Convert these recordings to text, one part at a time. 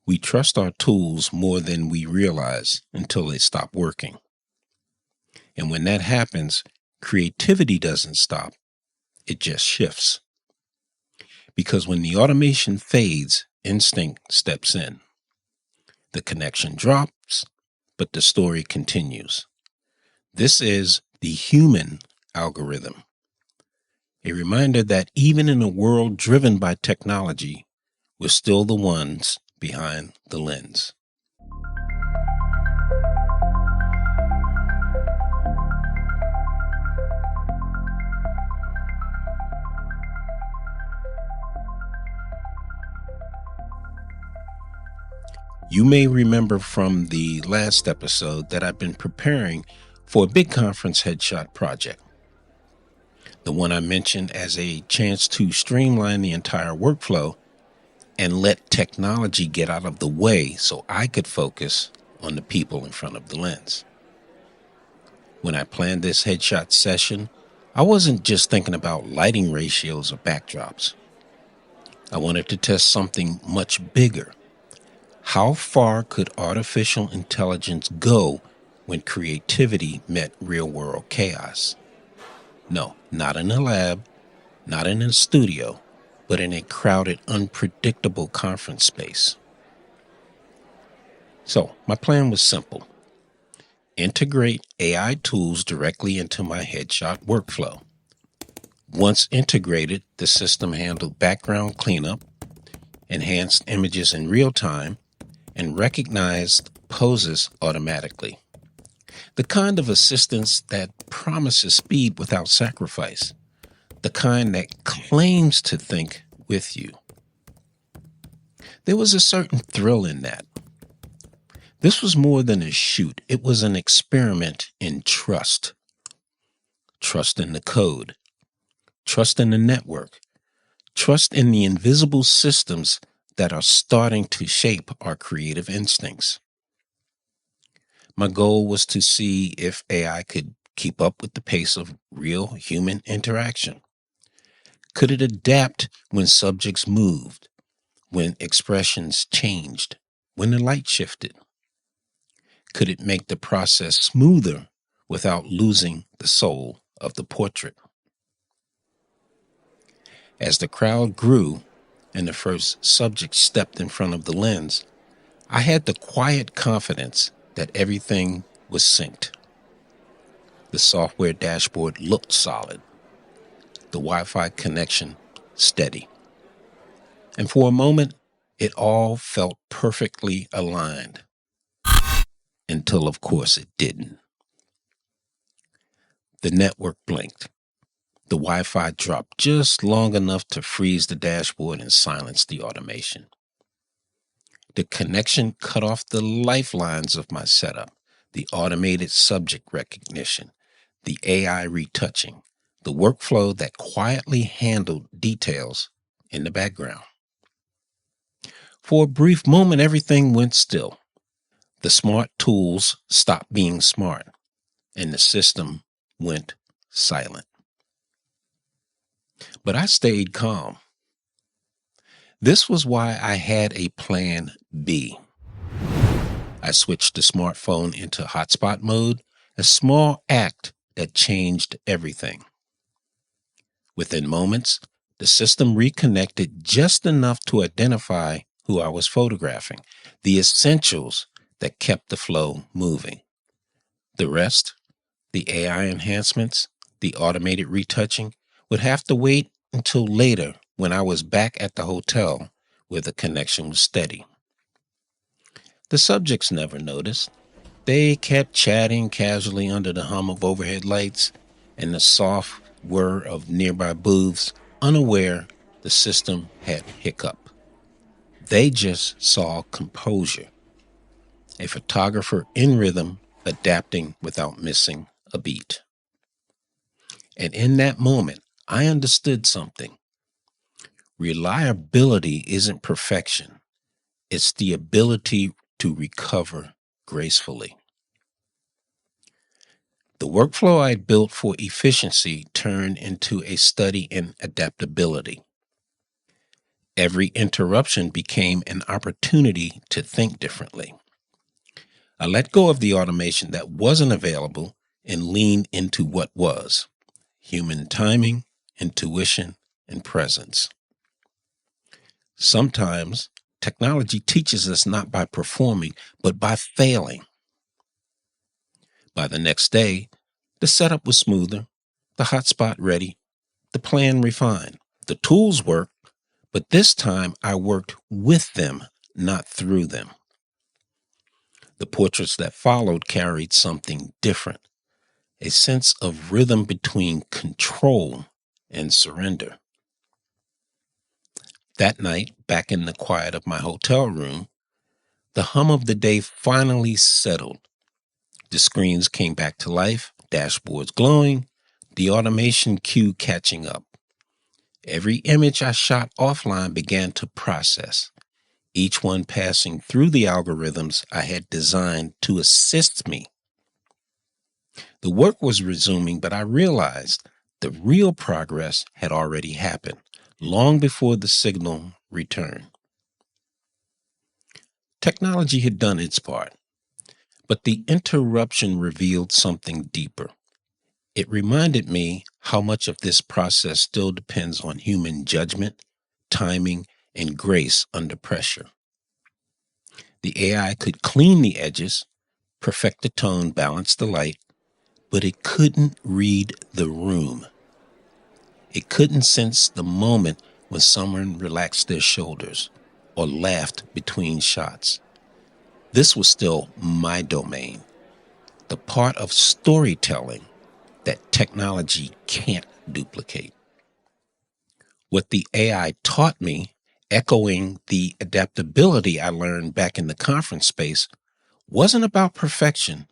We trust our tools more than we realize until they stop working. And when that happens, creativity doesn't stop, it just shifts. Because when the automation fades, instinct steps in. The connection drops, but the story continues. This is the human algorithm, a reminder that even in a world driven by technology, we're still the ones behind the lens. You may remember from the last episode that I've been preparing for a big conference headshot project. The one I mentioned as a chance to streamline the entire workflow and let technology get out of the way so I could focus on the people in front of the lens. When I planned this headshot session, I wasn't just thinking about lighting ratios or backdrops. I wanted to test something much bigger. How far could artificial intelligence go when creativity met real-world chaos? No, not in a lab, not in a studio, but in a crowded, unpredictable conference space. So, my plan was simple. Integrate AI tools directly into my headshot workflow. Once integrated, the system handled background cleanup, enhanced images in real time, and recognized poses automatically. The kind of assistance that promises speed without sacrifice. The kind that claims to think with you. There was a certain thrill in that. This was more than a shoot. It was an experiment in trust. Trust in the code. Trust in the network. Trust in the invisible systems that are starting to shape our creative instincts. My goal was to see if AI could keep up with the pace of real human interaction. Could it adapt when subjects moved, when expressions changed, when the light shifted? Could it make the process smoother without losing the soul of the portrait? As the crowd grew and the first subject stepped in front of the lens, I had the quiet confidence that everything was synced. The software dashboard looked solid. The Wi-Fi connection steady. And for a moment, it all felt perfectly aligned. Until, of course, it didn't. The network blinked. The Wi-Fi dropped just long enough to freeze the dashboard and silence the automation. The connection cut off the lifelines of my setup, the automated subject recognition, the AI retouching, the workflow that quietly handled details in the background. For a brief moment, everything went still. The smart tools stopped being smart, and the system went silent. But I stayed calm. This was why I had a plan B. I switched the smartphone into hotspot mode, a small act that changed everything. Within moments, the system reconnected just enough to identify who I was photographing, the essentials that kept the flow moving. The rest, the AI enhancements, the automated retouching, would have to wait until later when I was back at the hotel where the connection was steady. The subjects never noticed. They kept chatting casually under the hum of overhead lights and the soft whir of nearby booths, unaware the system had hiccup. They just saw composure. A photographer in rhythm, adapting without missing a beat. And in that moment, I understood something. Reliability isn't perfection. It's the ability to recover gracefully. The workflow I built for efficiency turned into a study in adaptability. Every interruption became an opportunity to think differently. I let go of the automation that wasn't available and leaned into what was: human timing, intuition, and presence. Sometimes technology teaches us not by performing, but by failing. By the next day, the setup was smoother, the hotspot ready, the plan refined. The tools worked, but this time I worked with them, not through them. The portraits that followed carried something different: a sense of rhythm between control and surrender. That night, back in the quiet of my hotel room, the hum of the day finally settled. The screens came back to life, dashboards glowing, the automation cue catching up. Every image I shot offline began to process, each one passing through the algorithms I had designed to assist me. The work was resuming, but I realized the real progress had already happened, long before the signal returned. Technology had done its part, but the interruption revealed something deeper. It reminded me how much of this process still depends on human judgment, timing, and grace under pressure. The AI could clean the edges, perfect the tone, balance the light, but it couldn't read the room. It couldn't sense the moment when someone relaxed their shoulders or laughed between shots. This was still my domain, the part of storytelling that technology can't duplicate. What the AI taught me, echoing the adaptability I learned back in the conference space, wasn't about perfection.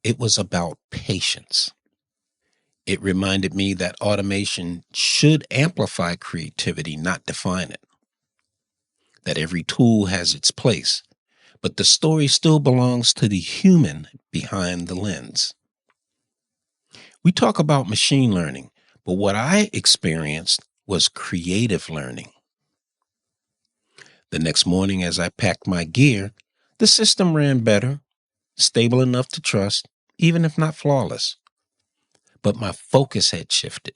It was about patience. It reminded me that automation should amplify creativity, not define it. That every tool has its place, but the story still belongs to the human behind the lens. We talk about machine learning, but what I experienced was creative learning. The next morning, as I packed my gear, the system ran better, stable enough to trust, even if not flawless. But my focus had shifted.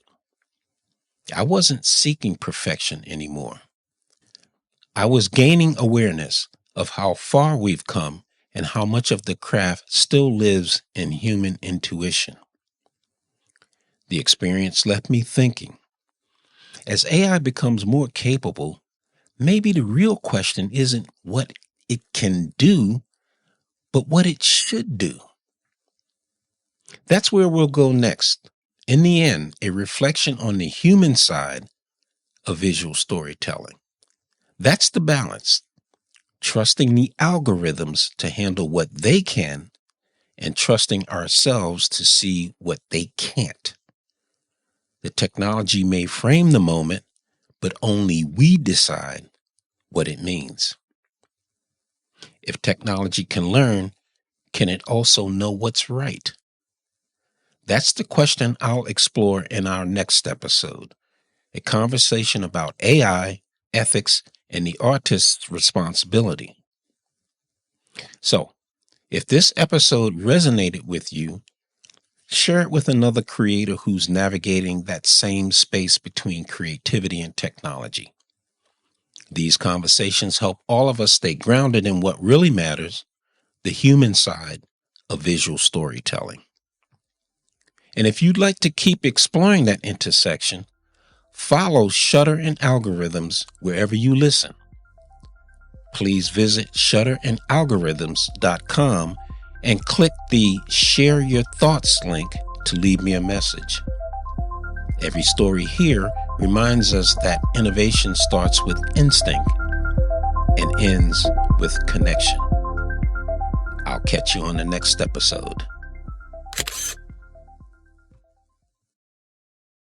I wasn't seeking perfection anymore. I was gaining awareness of how far we've come and how much of the craft still lives in human intuition. The experience left me thinking, as AI becomes more capable, maybe the real question isn't what it can do, but what it should do. That's where we'll go next. In the end, a reflection on the human side of visual storytelling. That's the balance: trusting the algorithms to handle what they can and trusting ourselves to see what they can't. The technology may frame the moment, but only we decide what it means. If technology can learn, can it also know what's right? That's the question I'll explore in our next episode, a conversation about AI, ethics, and the artist's responsibility. So, if this episode resonated with you, share it with another creator who's navigating that same space between creativity and technology. These conversations help all of us stay grounded in what really matters, the human side of visual storytelling. And if you'd like to keep exploring that intersection, follow Shutter and Algorithms wherever you listen. Please visit shutterandalgorithms.com and click the Share Your Thoughts link to leave me a message. Every story here reminds us that innovation starts with instinct and ends with connection. I'll catch you on the next episode.